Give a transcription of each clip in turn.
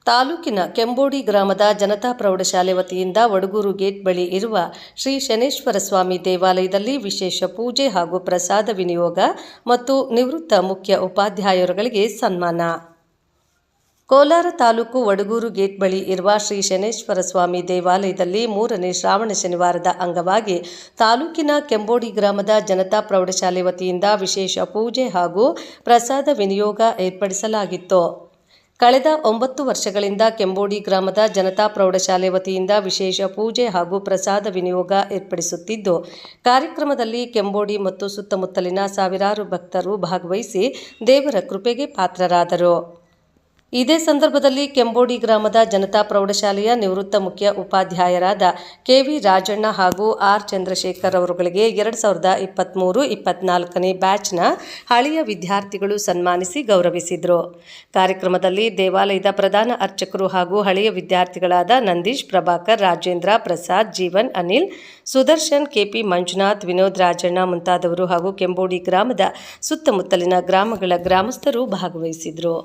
ತಾಲೂಕಿನ ಕೆಂಬೋಡಿ ಗ್ರಾಮದ ಜನತಾ ಪ್ರೌಢಶಾಲೆ ವತಿಯಿಂದ ವಡಗೂರು ಗೇಟ್ ಬಳಿ ಇರುವ ಶ್ರೀ ಶನೇಶ್ವರ ಸ್ವಾಮಿ ದೇವಾಲಯದಲ್ಲಿ ವಿಶೇಷ ಪೂಜೆ ಹಾಗೂ ಪ್ರಸಾದ ವಿನಿಯೋಗ ಮತ್ತು ನಿವೃತ್ತ ಮುಖ್ಯ ಉಪಾಧ್ಯಾಯರುಗಳಿಗೆ ಸನ್ಮಾನ. ಕೋಲಾರ ತಾಲೂಕು ವಡಗೂರು ಗೇಟ್ ಬಳಿ ಇರುವ ಶ್ರೀ ಶನೇಶ್ವರ ಸ್ವಾಮಿ ದೇವಾಲಯದಲ್ಲಿ 3ನೇ ಶ್ರಾವಣ ಶನಿವಾರದ ಅಂಗವಾಗಿ ತಾಲೂಕಿನ ಕೆಂಬೋಡಿ ಗ್ರಾಮದ ಜನತಾ ಪ್ರೌಢಶಾಲೆ ವತಿಯಿಂದ ವಿಶೇಷ ಪೂಜೆ ಹಾಗೂ ಪ್ರಸಾದ ವಿನಿಯೋಗ ಏರ್ಪಡಿಸಲಾಗಿತ್ತು. ಕಳೆದ 9 ವರ್ಷಗಳಿಂದ ಕೆಂಬೋಡಿ ಗ್ರಾಮದ ಜನತಾ ಪ್ರೌಢಶಾಲೆ ವತಿಯಿಂದ ವಿಶೇಷ ಪೂಜೆ ಹಾಗೂ ಪ್ರಸಾದ ವಿನಿಯೋಗ ಏರ್ಪಡಿಸುತ್ತಿದ್ದು, ಕಾರ್ಯಕ್ರಮದಲ್ಲಿ ಕೆಂಬೋಡಿ ಮತ್ತು ಸುತ್ತಮುತ್ತಲಿನ ಸಾವಿರಾರು ಭಕ್ತರು ಭಾಗವಹಿಸಿ ದೇವರ ಕೃಪೆಗೆ ಪಾತ್ರರಾದರು. ಇದೇ ಸಂದರ್ಭದಲ್ಲಿ ಕೆಂಬೋಡಿ ಗ್ರಾಮದ ಜನತಾ ಪ್ರೌಢಶಾಲೆಯ ನಿವೃತ್ತ ಮುಖ್ಯ ಉಪಾಧ್ಯಾಯರಾದ ಕೆ.ವಿ. ರಾಜಣ್ಣ ಹಾಗೂ ಆರ್. ಚಂದ್ರಶೇಖರ್ ಅವರುಗಳಿಗೆ 2023-24ನೇ ಬ್ಯಾಚ್ನ ಹಳೆಯ ವಿದ್ಯಾರ್ಥಿಗಳು ಸನ್ಮಾನಿಸಿ ಗೌರವಿಸಿದರು. ಕಾರ್ಯಕ್ರಮದಲ್ಲಿ ದೇವಾಲಯದ ಪ್ರಧಾನ ಅರ್ಚಕರು ಹಾಗೂ ಹಳೆಯ ವಿದ್ಯಾರ್ಥಿಗಳಾದ ನಂದೀಶ್, ಪ್ರಭಾಕರ್, ರಾಜೇಂದ್ರ, ಪ್ರಸಾದ್, ಜೀವನ್, ಅನಿಲ್, ಸುದರ್ಶನ್, ಕೆಪಿ ಮಂಜುನಾಥ್, ವಿನೋದ್, ರಾಜಣ್ಣ ಮುಂತಾದವರು ಹಾಗೂ ಕೆಂಬೋಡಿ ಗ್ರಾಮದ ಸುತ್ತಮುತ್ತಲಿನ ಗ್ರಾಮಗಳ ಗ್ರಾಮಸ್ಥರು ಭಾಗವಹಿಸಿದರು.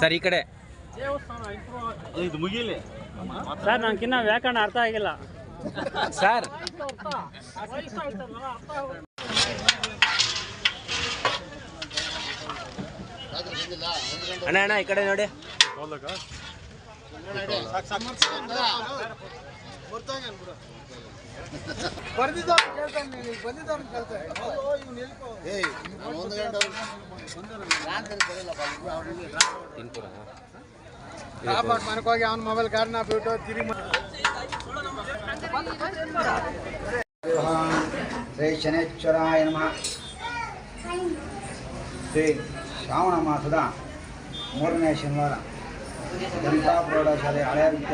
ಸರ್ ಈ ಕಡೆ ಇದು ಮುಗಿಲಿ ಸರ್, ನನಗಿನ್ನ ವ್ಯಾಕರಣ ಅರ್ಥ ಆಗಿಲ್ಲ ಸರ್. ಅಣ್ಣ ಅಣ್ಣ ಈ ಕಡೆ ನೋಡಿ. మనకోగి ಅವನ ಮೊಬೈಲ್ ಕಾರ್ಡ್ನ ಬಿಟ್ಟು ತಿರುಗಿ ಶ್ರೀ ಶನೇಶ್ವರಾಯ ನಮಃ. ಶ್ರೀ ಶ್ರಾವಣ ಮಾಸದ 3ನೇ ಶನಿವಾರ ಜನತಾ ಪ್ರೌಢಶಾಲೆ ಹಳೆಯ ವಿದ್ಯಾರ್ಥಿ